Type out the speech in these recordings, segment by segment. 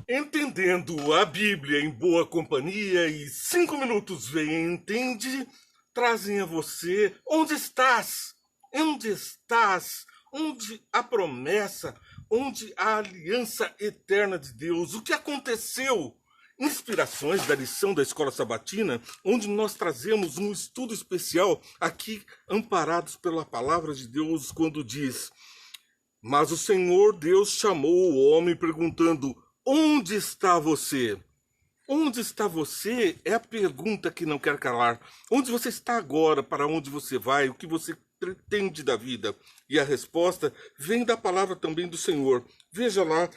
Entendendo a Bíblia em boa companhia e 5 minutos vem e entende, trazem a você onde estás, onde estás, onde a promessa, onde a aliança eterna de Deus, o que aconteceu. Inspirações da lição da Escola Sabatina, onde nós trazemos um estudo especial aqui, amparados pela palavra de Deus, quando diz: mas o Senhor Deus chamou o homem perguntando: onde está você? Onde está você é a pergunta que não quer calar. Onde você está agora? Para onde você vai? O que você pretende da vida? E a resposta vem da palavra também do Senhor. Veja lá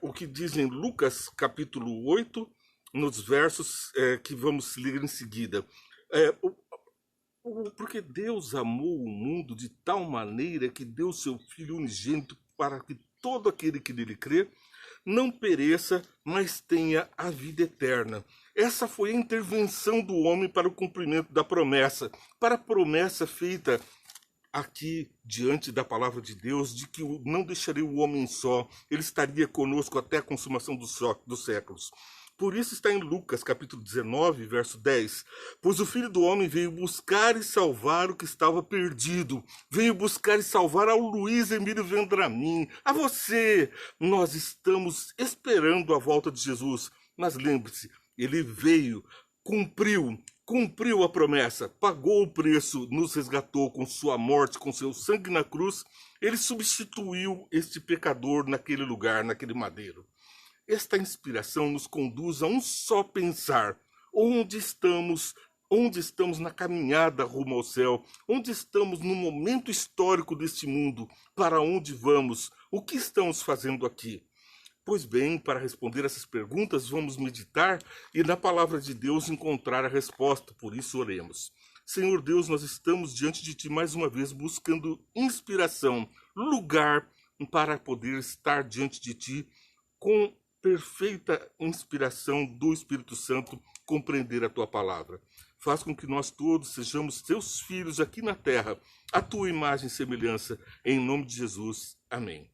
o que diz em Lucas capítulo 8, nos versos que vamos ler em seguida. Porque Deus amou o mundo de tal maneira que deu seu Filho unigênito para que todo aquele que nele crê não pereça, mas tenha a vida eterna. Essa foi a intervenção do homem para o cumprimento da promessa, para a promessa feita aqui diante da palavra de Deus, de que não deixaria o homem só, ele estaria conosco até a consumação dos séculos. Por isso está em Lucas, capítulo 19, verso 10. Pois o Filho do Homem veio buscar e salvar o que estava perdido. Veio buscar e salvar ao Luiz Emílio Vendramin, a você. Nós estamos esperando a volta de Jesus. Mas lembre-se, ele veio, cumpriu a promessa, pagou o preço, nos resgatou com sua morte, com seu sangue na cruz. Ele substituiu este pecador naquele lugar, naquele madeiro. Esta inspiração nos conduz a um só pensar: onde estamos na caminhada rumo ao céu, onde estamos no momento histórico deste mundo, para onde vamos, o que estamos fazendo aqui. Pois bem, para responder essas perguntas, vamos meditar e na palavra de Deus encontrar a resposta. Por isso oremos. Senhor Deus, nós estamos diante de Ti mais uma vez buscando inspiração, lugar para poder estar diante de Ti com perfeita inspiração do Espírito Santo, compreender a Tua palavra. Faz com que nós todos sejamos Teus filhos aqui na terra, a Tua imagem e semelhança, em nome de Jesus. Amém.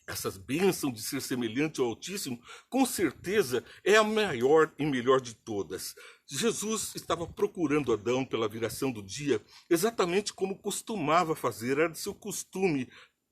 Essas bênçãos de ser semelhante ao Altíssimo, com certeza, é a maior e melhor de todas. Jesus estava procurando Adão pela viração do dia, exatamente como costumava fazer, era de seu costume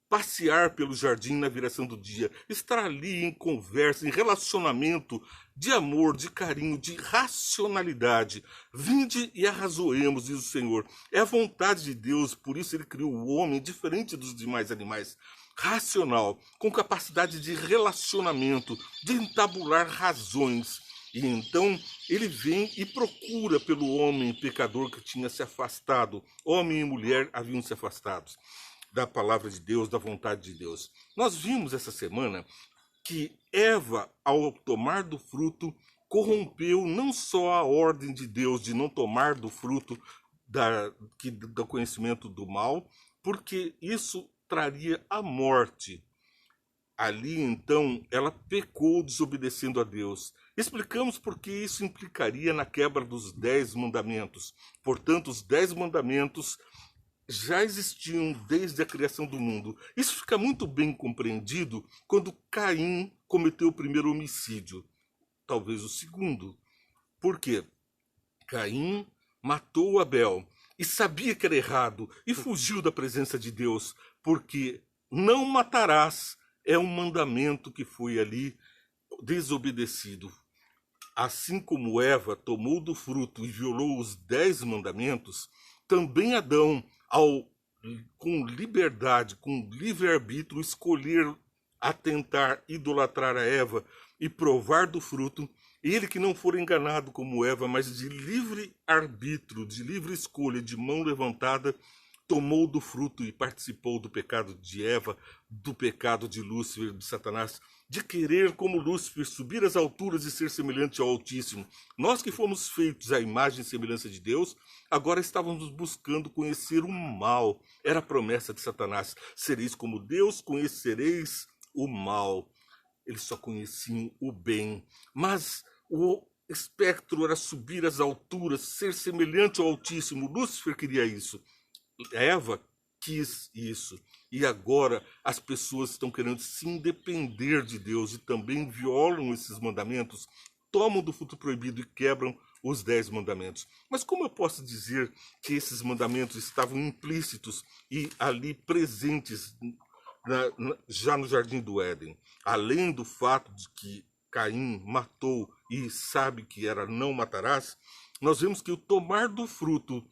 passear pelo jardim na viração do dia, estar ali em conversa, em relacionamento de amor, de carinho, de racionalidade. Vinde e arrazoemos, diz o Senhor. É a vontade de Deus, por isso ele criou o homem diferente dos demais animais. Racional, com capacidade de relacionamento, de entabular razões. E então ele vem e procura pelo homem pecador que tinha se afastado. Homem e mulher haviam se afastado da palavra de Deus, da vontade de Deus. Nós vimos essa semana que Eva, ao tomar do fruto, corrompeu não só a ordem de Deus de não tomar do fruto do conhecimento do mal, porque isso traria a morte. Ali, então, ela pecou desobedecendo a Deus. Explicamos porque isso implicaria na quebra dos 10 mandamentos. Portanto, os 10 mandamentos já existiam desde a criação do mundo. Isso fica muito bem compreendido quando Caim cometeu o primeiro homicídio, talvez o segundo. Por quê? Caim matou Abel e sabia que era errado e fugiu da presença de Deus, porque não matarás é um mandamento que foi ali desobedecido. Assim como Eva tomou do fruto e violou os 10 mandamentos, também Adão, com liberdade, com livre-arbítrio, escolher atentar, idolatrar a Eva e provar do fruto, ele que não for enganado como Eva, mas de livre-arbítrio, de livre escolha, de mão levantada, tomou do fruto e participou do pecado de Eva, do pecado de Lúcifer, de Satanás, de querer, como Lúcifer, subir às alturas e ser semelhante ao Altíssimo. Nós que fomos feitos à imagem e semelhança de Deus, agora estávamos buscando conhecer o mal. Era a promessa de Satanás: sereis como Deus, conhecereis o mal. Eles só conheciam o bem. Mas espectro era subir às alturas, ser semelhante ao Altíssimo. Lúcifer queria isso. Eva quis isso. E agora as pessoas estão querendo se independer de Deus e também violam esses mandamentos, tomam do fruto proibido e quebram os 10 mandamentos. Mas como eu posso dizer que esses mandamentos estavam implícitos e ali presentes já no Jardim do Éden? Além do fato de que Caim matou e sabe que era não matarás, nós vemos que o tomar do fruto,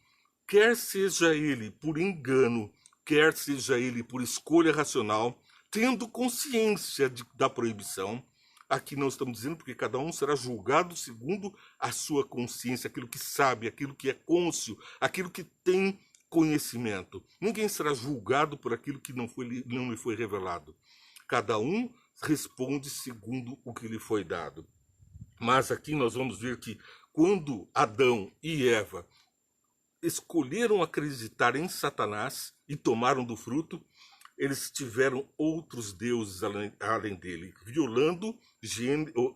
quer seja ele por engano, quer seja ele por escolha racional, tendo consciência da proibição. Aqui não estamos dizendo porque cada um será julgado segundo a sua consciência, aquilo que sabe, aquilo que é cônscio, aquilo que tem conhecimento. Ninguém será julgado por aquilo que não lhe foi revelado. Cada um responde segundo o que lhe foi dado. Mas aqui nós vamos ver que quando Adão e Eva escolheram acreditar em Satanás e tomaram do fruto, eles tiveram outros deuses além dele, violando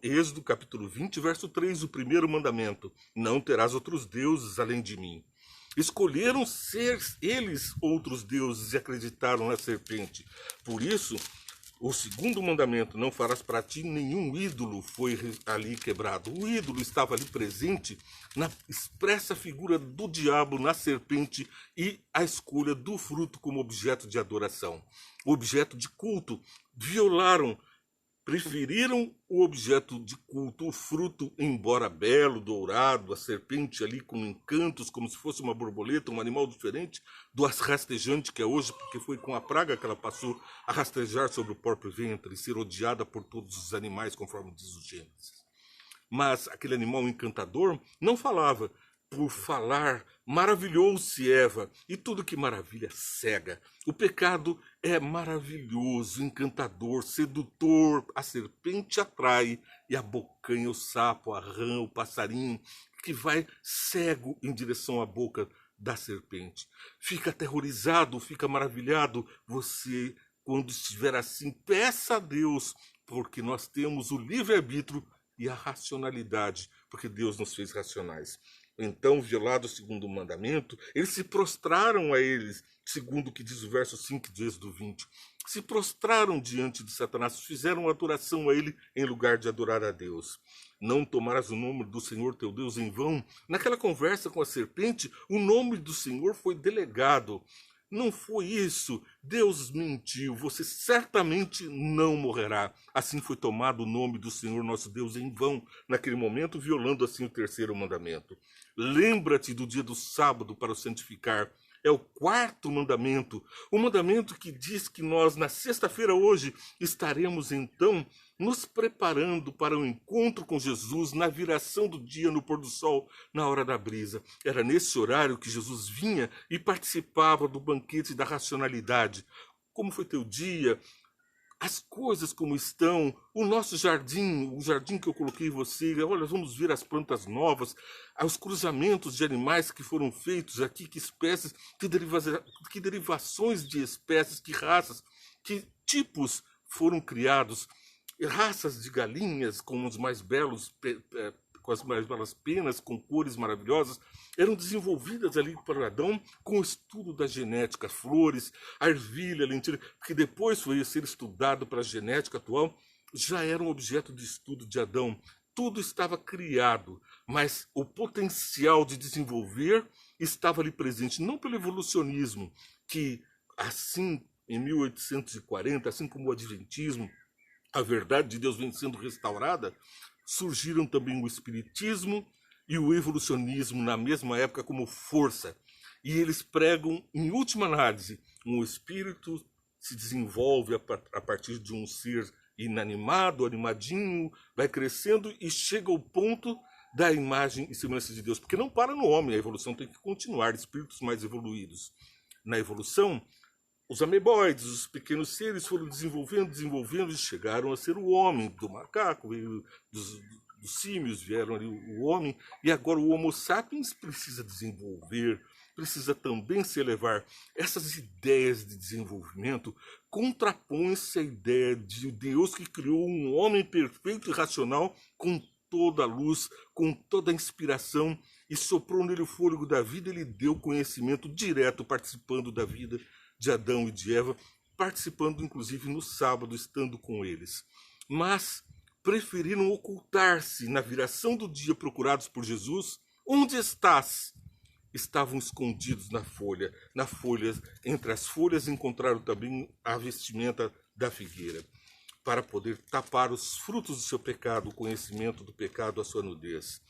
Êxodo capítulo 20, verso 3, o primeiro mandamento: não terás outros deuses além de mim. Escolheram ser eles outros deuses e acreditaram na serpente. Por isso, o segundo mandamento, não farás para ti nenhum ídolo, foi ali quebrado. O ídolo estava ali presente na expressa figura do diabo, na serpente, e a escolha do fruto como objeto de adoração, objeto de culto. Violaram, preferiram o objeto de culto, o fruto, embora belo, dourado, a serpente ali com encantos, como se fosse uma borboleta, um animal diferente do rastejante que é hoje, porque foi com a praga que ela passou a rastejar sobre o próprio ventre e ser odiada por todos os animais, conforme diz o Gênesis. Mas aquele animal encantador não falava. Por falar, maravilhou-se Eva, e tudo que maravilha cega. O pecado é maravilhoso, encantador, sedutor. A serpente atrai, e abocanha o sapo, a rã, o passarinho, que vai cego em direção à boca da serpente. Fica aterrorizado, fica maravilhado. Você, quando estiver assim, peça a Deus, porque nós temos o livre-arbítrio e a racionalidade, porque Deus nos fez racionais. Então, violado o segundo mandamento, eles se prostraram a eles, segundo o que diz o verso 5 de Êxodo 20. Se prostraram diante de Satanás, fizeram adoração a ele em lugar de adorar a Deus. Não tomarás o nome do Senhor teu Deus em vão. Naquela conversa com a serpente, o nome do Senhor foi delegado. Não foi isso. Deus mentiu. Você certamente não morrerá. Assim foi tomado o nome do Senhor nosso Deus em vão, naquele momento, violando assim o terceiro mandamento. Lembra-te do dia do sábado para o santificar. É o quarto mandamento. O mandamento que diz que nós, na sexta-feira hoje, estaremos então nos preparando para o encontro com Jesus na viração do dia, no pôr do sol, na hora da brisa. Era nesse horário que Jesus vinha e participava do banquete da racionalidade. Como foi teu dia? As coisas como estão, o nosso jardim, o jardim que eu coloquei em você, olha, vamos ver as plantas novas, os cruzamentos de animais que foram feitos aqui, que espécies, que derivações de espécies, que raças, que tipos foram criados, raças de galinhas com os mais belos, com as mais belas penas, com cores maravilhosas, eram desenvolvidas ali para Adão com o estudo da genética, flores, a ervilha, a lentilha, que depois foi a ser estudado pela genética atual, já era um objeto de estudo de Adão. Tudo estava criado, mas o potencial de desenvolver estava ali presente, não pelo evolucionismo, que assim, em 1840, assim como o adventismo, a verdade de Deus vem sendo restaurada, surgiram também o espiritismo e o evolucionismo na mesma época como força. E eles pregam, em última análise, um espírito se desenvolve a partir de um ser inanimado, animadinho, vai crescendo e chega ao ponto da imagem e semelhança de Deus. Porque não para no homem, a evolução tem que continuar, espíritos mais evoluídos. Na evolução, os ameboides, os pequenos seres foram desenvolvendo e chegaram a ser o homem, do macaco, dos símios vieram ali o homem, e agora o Homo sapiens precisa desenvolver, precisa também se elevar. Essas ideias de desenvolvimento contrapõem-se à ideia de Deus que criou um homem perfeito e racional com toda a luz, com toda a inspiração, e soprou nele o fôlego da vida, ele deu conhecimento direto, participando da vida de Adão e de Eva, participando inclusive no sábado, estando com eles. Mas preferiram ocultar-se na viração do dia, procurados por Jesus. Onde estás? Estavam escondidos na folha, entre as folhas encontraram também a vestimenta da figueira, para poder tapar os frutos do seu pecado, o conhecimento do pecado, a sua nudez.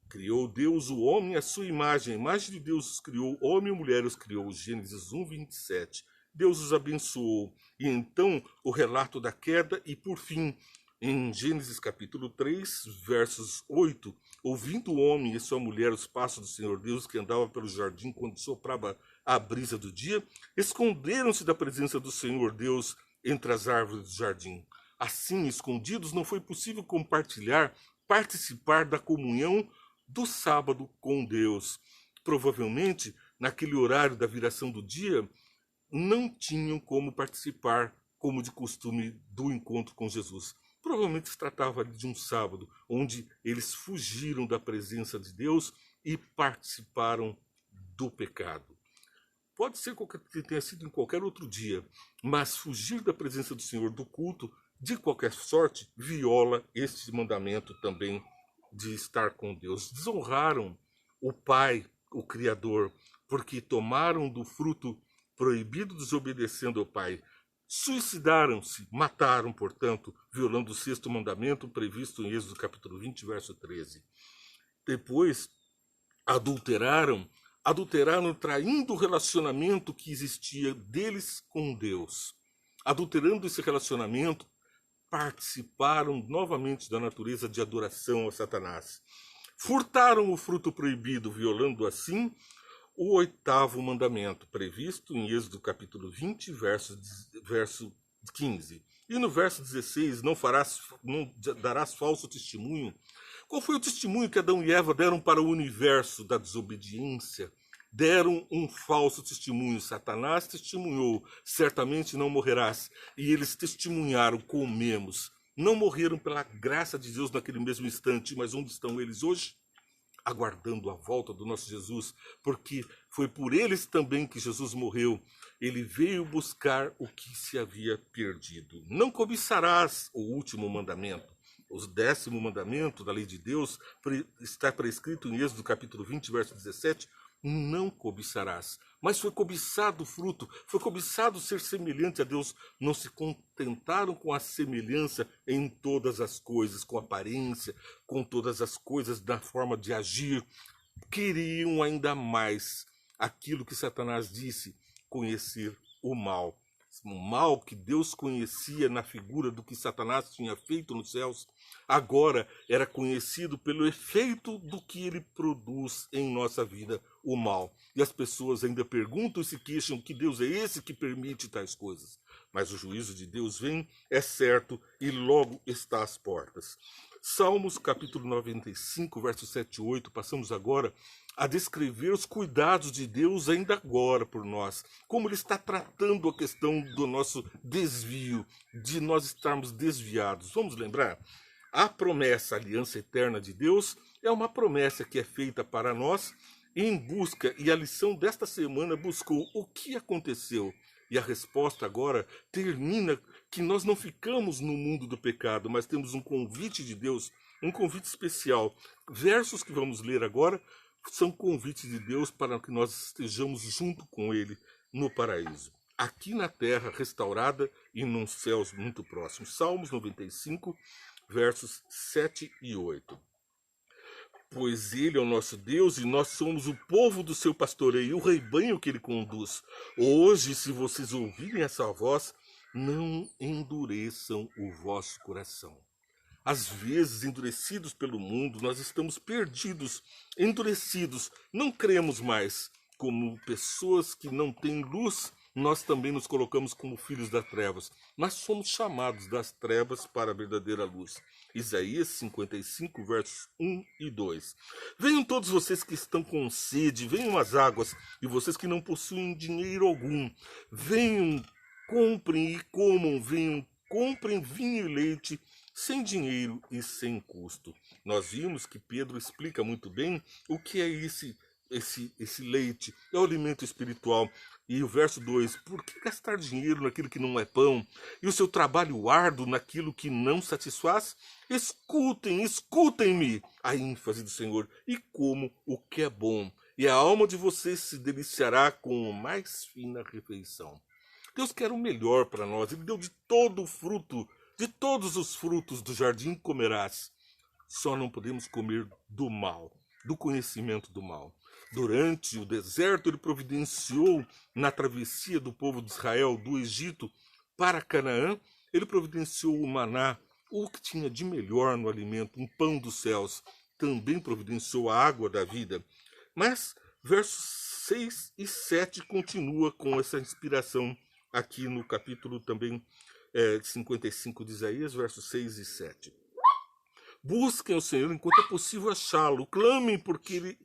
Criou Deus o homem à sua imagem, a imagem de Deus os criou, homem e mulher os criou, Gênesis 1, 27. Deus os abençoou. E então o relato da queda e por fim, em Gênesis capítulo 3, versos 8, ouvindo o homem e sua mulher os passos do Senhor Deus que andava pelo jardim quando soprava a brisa do dia, esconderam-se da presença do Senhor Deus entre as árvores do jardim. Assim, escondidos, não foi possível participar da comunhão do sábado com Deus. Provavelmente, naquele horário da viração do dia, não tinham como participar, como de costume, do encontro com Jesus. Provavelmente se tratava de um sábado, onde eles fugiram da presença de Deus e participaram do pecado. Pode ser que tenha sido em qualquer outro dia, mas fugir da presença do Senhor, do culto, de qualquer sorte, viola este mandamento também de estar com Deus. Desonraram o Pai, o Criador, porque tomaram do fruto proibido, desobedecendo ao Pai. Suicidaram-se, mataram, portanto, violando o sexto mandamento previsto em Êxodo capítulo 20, verso 13. Depois, adulteraram, traindo o relacionamento que existia deles com Deus. Adulterando esse relacionamento, participaram novamente da natureza de adoração a Satanás. Furtaram o fruto proibido, violando assim o oitavo mandamento, previsto em Êxodo capítulo 20, verso 15. E no verso 16, não darás falso testemunho. Qual foi o testemunho que Adão e Eva deram para o universo da desobediência? Deram um falso testemunho. Satanás testemunhou, certamente não morrerás. E eles testemunharam, comemos. Não morreram pela graça de Deus naquele mesmo instante, mas onde estão eles hoje? Aguardando a volta do nosso Jesus, porque foi por eles também que Jesus morreu. Ele veio buscar o que se havia perdido. Não cobiçarás, o último mandamento. O 10º mandamento da lei de Deus está prescrito em Êxodo capítulo 20, verso 17. Não cobiçarás. Mas foi cobiçado o fruto, foi cobiçado ser semelhante a Deus. Não se contentaram com a semelhança em todas as coisas, com aparência, com todas as coisas, da forma de agir. Queriam ainda mais aquilo que Satanás disse, conhecer o mal. O mal que Deus conhecia na figura do que Satanás tinha feito nos céus, agora era conhecido pelo efeito do que ele produz em nossa vida, o mal. E as pessoas ainda perguntam e se queixam que Deus é esse que permite tais coisas. Mas o juízo de Deus vem, é certo, e logo está às portas. Salmos capítulo 95, versos 7 e 8, passamos agora a descrever os cuidados de Deus ainda agora por nós, como Ele está tratando a questão do nosso desvio, de nós estarmos desviados. Vamos lembrar? A promessa, a aliança eterna de Deus, é uma promessa que é feita para nós em busca, e a lição desta semana buscou o que aconteceu. E a resposta agora termina que nós não ficamos no mundo do pecado, mas temos um convite de Deus, um convite especial. Versos que vamos ler agora são convites de Deus para que nós estejamos junto com Ele no paraíso. Aqui na terra restaurada e nos céus muito próximos. Salmos 95, versos 7 e 8. Pois Ele é o nosso Deus e nós somos o povo do seu pastoreio, o rebanho que Ele conduz. Hoje, se vocês ouvirem essa voz, não endureçam o vosso coração. Às vezes, endurecidos pelo mundo, nós estamos perdidos, endurecidos, não cremos mais. Como pessoas que não têm luz, nós também nos colocamos como filhos das trevas. Nós somos chamados das trevas para a verdadeira luz. Isaías 55, versos 1 e 2. Venham todos vocês que estão com sede, venham às águas, e vocês que não possuem dinheiro algum. Venham, comprem e comam, venham, comprem vinho e leite sem dinheiro e sem custo. Nós vimos que Pedro explica muito bem o que é esse leite, é o alimento espiritual. E o verso 2, por que gastar dinheiro naquilo que não é pão? E o seu trabalho árduo naquilo que não satisfaz? Escutem-me, a ênfase do Senhor, e como o que é bom. E a alma de vocês se deliciará com a mais fina refeição. Deus quer o melhor para nós. Ele deu de todo o fruto, de todos os frutos do jardim comerás. Só não podemos comer do mal, do conhecimento do mal. Durante o deserto, ele providenciou na travessia do povo de Israel do Egito para Canaã, ele providenciou o maná, o que tinha de melhor no alimento, um pão dos céus. Também providenciou a água da vida. Mas versos 6 e 7 continua com essa inspiração aqui no capítulo também 55 de Isaías, versos 6 e 7. Busquem o Senhor enquanto é possível achá-lo. Clamem por ele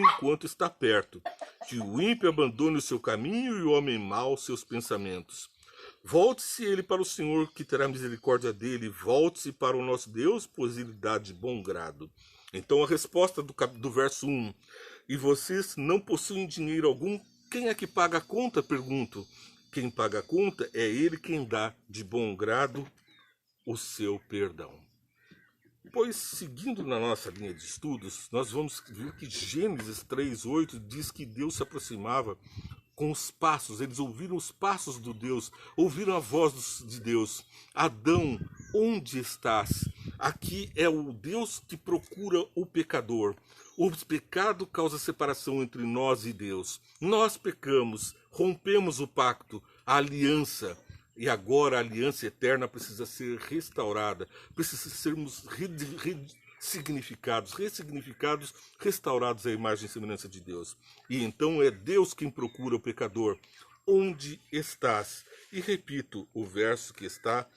enquanto está perto. Que o ímpio abandone o seu caminho e o homem mau seus pensamentos. Volte-se ele para o Senhor, que terá misericórdia dele. Volte-se para o nosso Deus, pois ele dá de bom grado. Então a resposta do verso 1. E vocês não possuem dinheiro algum? Quem é que paga a conta? Pergunto. Quem paga a conta é ele quem dá de bom grado o seu perdão. Pois, seguindo na nossa linha de estudos, nós vamos ver que Gênesis 3:8 diz que Deus se aproximava com os passos. Eles ouviram os passos do Deus, ouviram a voz de Deus. Adão, onde estás? Aqui é o Deus que procura o pecador. O pecado causa separação entre nós e Deus. Nós pecamos, rompemos o pacto, a aliança. E agora a aliança eterna precisa ser restaurada. Precisa sermos ressignificados, restaurados à imagem e semelhança de Deus. E então é Deus quem procura o pecador. Onde estás? E repito o verso que está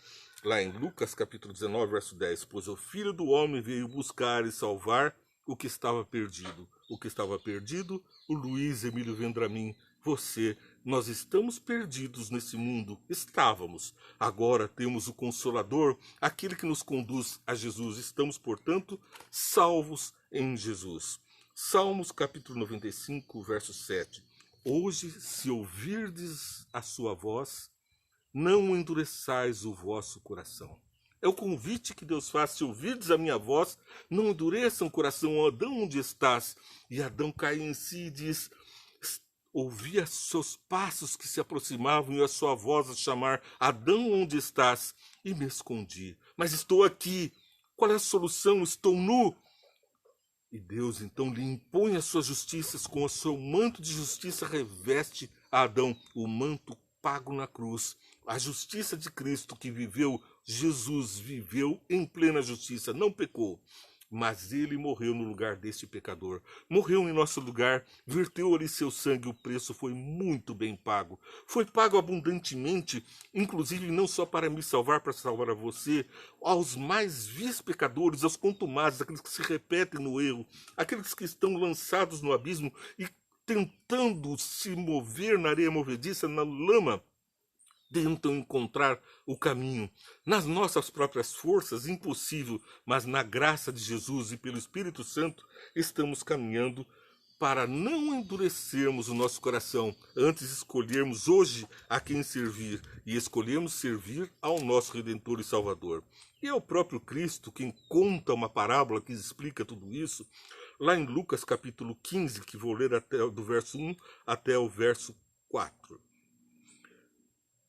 lá em Lucas capítulo 19, verso 10. Pois o Filho do Homem veio buscar e salvar o que estava perdido. O que estava perdido, o Luiz Emílio Vendramin, você, nós estamos perdidos nesse mundo. Estávamos. Agora temos o Consolador, aquele que nos conduz a Jesus. Estamos, portanto, salvos em Jesus. Salmos capítulo 95, verso 7. Hoje, se ouvirdes a sua voz, não endureçais o vosso coração. É o convite que Deus faz. Se ouvirdes a minha voz, não endureçam o coração. Adão, onde estás? E Adão cai em si e diz: ouvi os seus passos que se aproximavam e a sua voz a chamar: Adão, onde estás? E me escondi. Mas estou aqui. Qual é a solução? Estou nu. E Deus então lhe impõe as suas justiças, com o seu manto de justiça reveste a Adão, o manto pago na cruz. A justiça de Cristo que viveu, Jesus viveu em plena justiça, não pecou. Mas ele morreu no lugar deste pecador. Morreu em nosso lugar, verteu ali seu sangue, o preço foi muito bem pago. Foi pago abundantemente, inclusive não só para me salvar, para salvar a você, aos mais vis pecadores, aos contumazes, aqueles que se repetem no erro, aqueles que estão lançados no abismo e tentando se mover na areia movediça, na lama, tentam encontrar o caminho. Nas nossas próprias forças, impossível, mas na graça de Jesus e pelo Espírito Santo, estamos caminhando para não endurecermos o nosso coração, antes escolhermos hoje a quem servir, e escolhemos servir ao nosso Redentor e Salvador. E é o próprio Cristo quem conta uma parábola que explica tudo isso, lá em Lucas capítulo 15, que vou ler do verso 1 até o verso 4.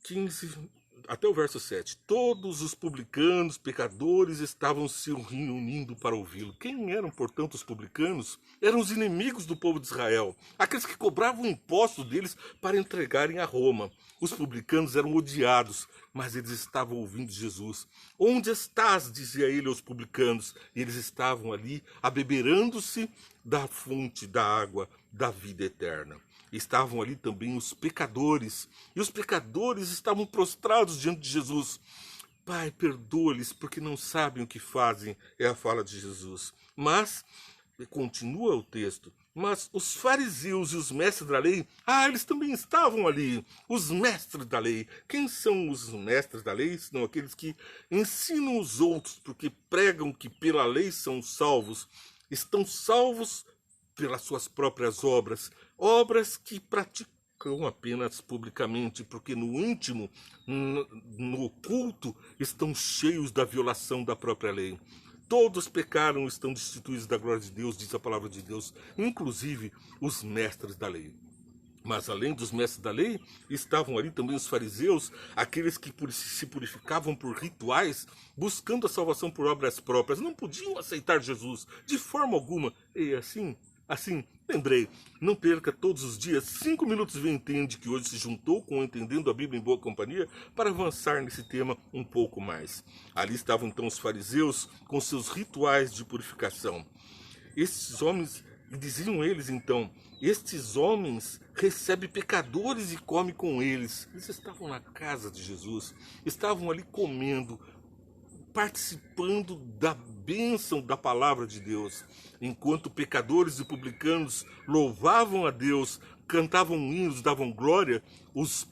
15 até o verso 7. Todos os publicanos, pecadores, estavam se reunindo para ouvi-lo. Quem eram, portanto, os publicanos? Eram os inimigos do povo de Israel, aqueles que cobravam impostos deles para entregarem a Roma. Os publicanos eram odiados, mas eles estavam ouvindo Jesus. Onde estás? Dizia ele aos publicanos. E eles estavam ali, abeberando-se da fonte da água da vida eterna. Estavam ali também os pecadores, e os pecadores estavam prostrados diante de Jesus. Pai, perdoa-lhes, porque não sabem o que fazem, é a fala de Jesus. Mas, continua o texto, Mas os fariseus e os mestres da lei, eles também estavam ali, os mestres da lei. Quem são os mestres da lei? Senão aqueles que ensinam os outros, porque pregam que pela lei são salvos. Estão salvos pelas suas próprias obras, obras que praticam apenas publicamente, porque no íntimo, no oculto, estão cheios da violação da própria lei. Todos pecaram e estão destituídos da glória de Deus, diz a palavra de Deus, inclusive os mestres da lei. Mas além dos mestres da lei, estavam ali também os fariseus, aqueles que se purificavam por rituais, buscando a salvação por obras próprias. Não podiam aceitar Jesus de forma alguma. E assim, lembrei, não perca todos os dias 5 minutos Vem Entende, que hoje se juntou com Entendendo a Bíblia em Boa Companhia, para avançar nesse tema um pouco mais. Ali estavam então os fariseus com seus rituais de purificação. Esses homens, diziam eles então, estes homens recebem pecadores e comem com eles. Eles estavam na casa de Jesus, estavam ali comendo, participando da bênção da palavra de Deus. Enquanto pecadores e publicanos louvavam a Deus, cantavam hinos, davam glória, os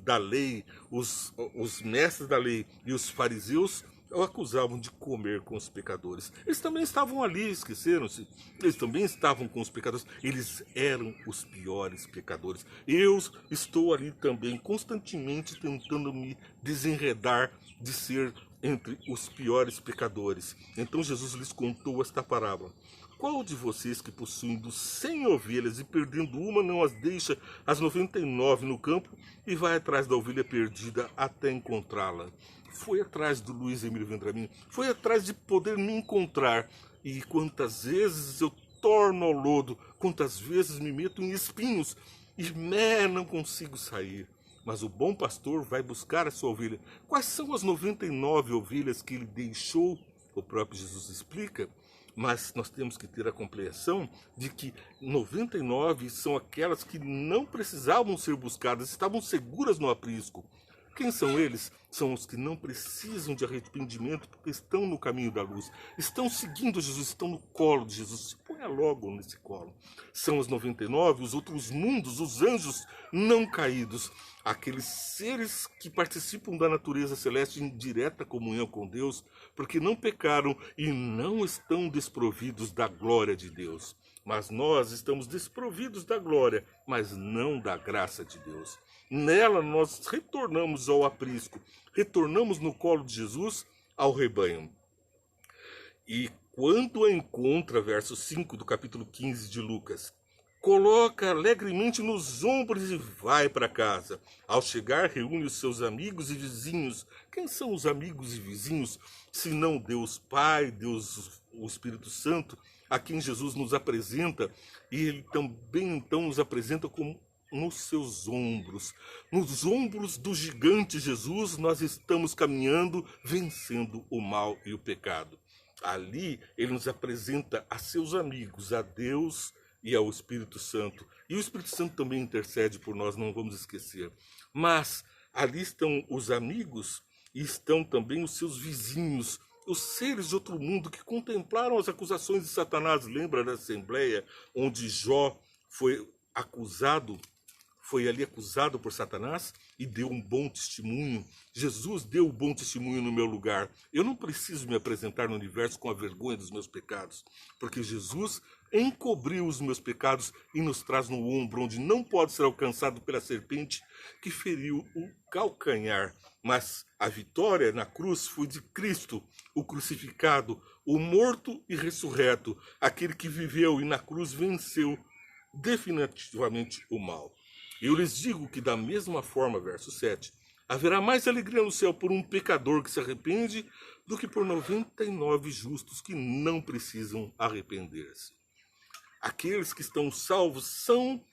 da lei, os mestres da lei e os fariseus o acusavam de comer com os pecadores. Eles também estavam ali, esqueceram-se? Eles também estavam com os pecadores. Eles eram os piores pecadores. Eu estou ali também, constantemente tentando me desenredar de ser entre os piores pecadores. Então Jesus lhes contou esta parábola. Qual de vocês que possuindo 100 ovelhas e perdendo uma não as deixa as 99 no campo e vai atrás da ovelha perdida até encontrá-la? Foi atrás do Luiz Emílio Vendramin, foi atrás de poder me encontrar. E quantas vezes eu torno ao lodo, quantas vezes me meto em espinhos e não consigo sair. Mas o bom pastor vai buscar a sua ovelha. Quais são as 99 ovelhas que ele deixou? O próprio Jesus explica. Mas nós temos que ter a compreensão de que 99 são aquelas que não precisavam ser buscadas, estavam seguras no aprisco. Quem são eles? São os que não precisam de arrependimento porque estão no caminho da luz. Estão seguindo Jesus, estão no colo de Jesus. Se ponha logo nesse colo. São os 99, os outros mundos, os anjos não caídos. Aqueles seres que participam da natureza celeste em direta comunhão com Deus, porque não pecaram e não estão desprovidos da glória de Deus. Mas nós estamos desprovidos da glória, mas não da graça de Deus. Nela nós retornamos ao aprisco, retornamos no colo de Jesus ao rebanho. E quando a encontra, verso 5 do capítulo 15 de Lucas, coloca alegremente nos ombros e vai para casa. Ao chegar, reúne os seus amigos e vizinhos. Quem são os amigos e vizinhos, senão Deus Pai, Deus o Espírito Santo, a quem Jesus nos apresenta, e ele também então nos apresenta como nos seus ombros. Nos ombros do gigante Jesus nós estamos caminhando, vencendo o mal e o pecado. Ali ele nos apresenta a seus amigos, a Deus e ao Espírito Santo. E o Espírito Santo também intercede por nós, não vamos esquecer. Mas ali estão os amigos e estão também os seus vizinhos, os seres de outro mundo que contemplaram as acusações de Satanás. Lembra da Assembleia onde Jó foi ali acusado por Satanás e deu um bom testemunho. Jesus deu um bom testemunho no meu lugar. Eu não preciso me apresentar no universo com a vergonha dos meus pecados, porque Jesus encobriu os meus pecados e nos traz no ombro, onde não pode ser alcançado pela serpente que feriu o calcanhar. Mas a vitória na cruz foi de Cristo, o crucificado, o morto e ressurreto, aquele que viveu e na cruz venceu definitivamente o mal. Eu lhes digo que da mesma forma, verso 7, haverá mais alegria no céu por um pecador que se arrepende do que por 99 justos que não precisam arrepender-se. Aqueles que estão salvos são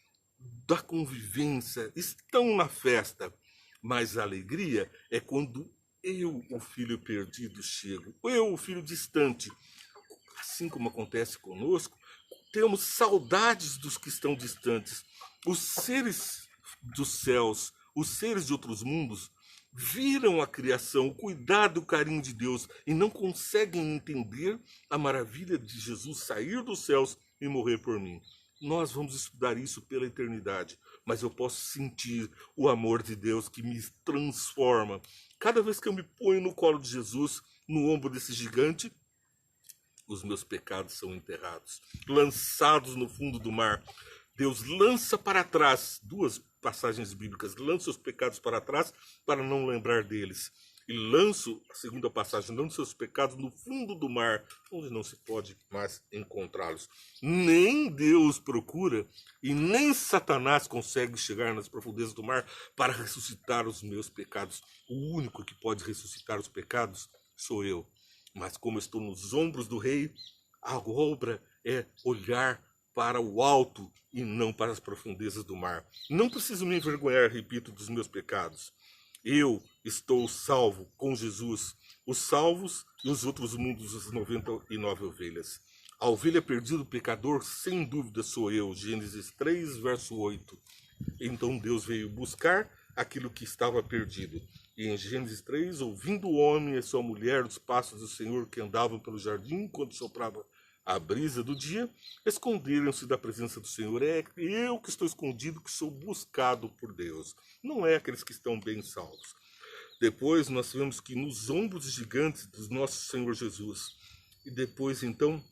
da convivência, estão na festa, mas a alegria é quando eu, o filho perdido, chego, eu, o filho distante. Assim como acontece conosco, temos saudades dos que estão distantes. Os seres dos céus, os seres de outros mundos, viram a criação, o cuidado, o carinho de Deus e não conseguem entender a maravilha de Jesus sair dos céus e morrer por mim. Nós vamos estudar isso pela eternidade, mas eu posso sentir o amor de Deus que me transforma. Cada vez que eu me ponho no colo de Jesus, no ombro desse gigante, os meus pecados são enterrados, lançados no fundo do mar. Deus lança para trás, duas passagens bíblicas, lança os pecados para trás para não lembrar deles. E lanço, a segunda passagem, lança os pecados no fundo do mar, onde não se pode mais encontrá-los. Nem Deus procura e nem Satanás consegue chegar nas profundezas do mar para ressuscitar os meus pecados. O único que pode ressuscitar os pecados sou eu. Mas como eu estou nos ombros do rei, a obra é olhar para o alto e não para as profundezas do mar. Não preciso me envergonhar, repito, dos meus pecados. Eu estou salvo com Jesus, os salvos e os outros mundos, as 99 ovelhas. A ovelha perdida, o pecador, sem dúvida sou eu. Gênesis 3, verso 8. Então Deus veio buscar aquilo que estava perdido. E em Gênesis 3, ouvindo o homem e sua mulher os passos do Senhor que andavam pelo jardim quando soprava a brisa do dia, esconderam-se da presença do Senhor. É eu que estou escondido, que sou buscado por Deus. Não é aqueles que estão bem salvos. Depois nós vemos que nos ombros gigantes do nosso Senhor Jesus, e depois então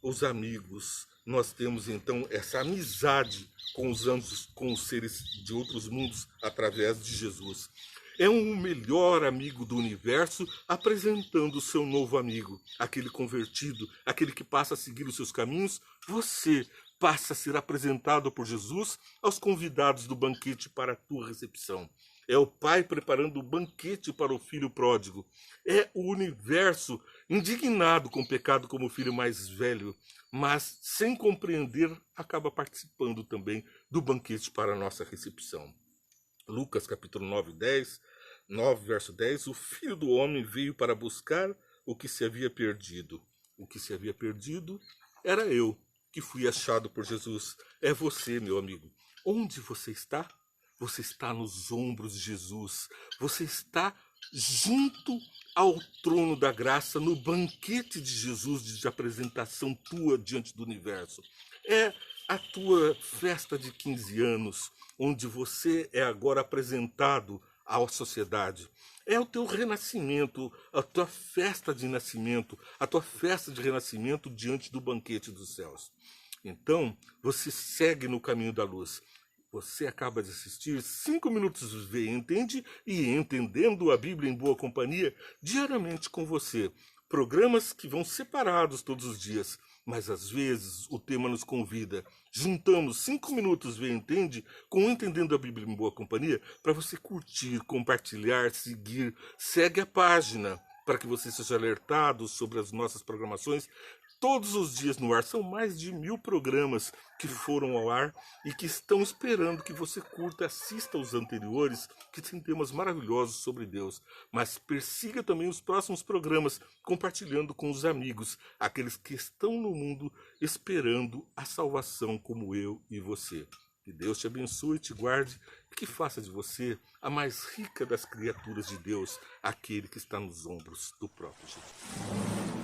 os amigos, nós temos então essa amizade com os anjos, com os seres de outros mundos através de Jesus. É um melhor amigo do universo apresentando o seu novo amigo, aquele convertido, aquele que passa a seguir os seus caminhos. Você passa a ser apresentado por Jesus aos convidados do banquete para a tua recepção. É o pai preparando o banquete para o filho pródigo. É o universo indignado com o pecado como o filho mais velho, mas sem compreender, acaba participando também do banquete para a nossa recepção. Lucas capítulo 9, verso 10, o Filho do Homem veio para buscar o que se havia perdido. O que se havia perdido era eu, que fui achado por Jesus. É você, meu amigo. Onde você está? Você está nos ombros de Jesus. Você está junto ao trono da graça, no banquete de Jesus de apresentação tua diante do universo. É a tua festa de 15 anos, onde você é agora apresentado à sociedade. É o teu renascimento, a tua festa de nascimento, a tua festa de renascimento diante do banquete dos céus. Então, você segue no caminho da luz. Você acaba de assistir 5 minutos Vê e Entende e Entendendo a Bíblia em Boa Companhia diariamente com você. Programas que vão separados todos os dias, mas às vezes o tema nos convida. Juntamos 5 minutos Vê e Entende com Entendendo a Bíblia em Boa Companhia para você curtir, compartilhar, seguir. Segue a página para que você seja alertado sobre as nossas programações todos os dias no ar. São mais de 1000 programas que foram ao ar e que estão esperando que você curta, assista os anteriores, que tem temas maravilhosos sobre Deus. Mas persiga também os próximos programas, compartilhando com os amigos, aqueles que estão no mundo esperando a salvação como eu e você. Que Deus te abençoe, te guarde e que faça de você a mais rica das criaturas de Deus, aquele que está nos ombros do próprio Jesus.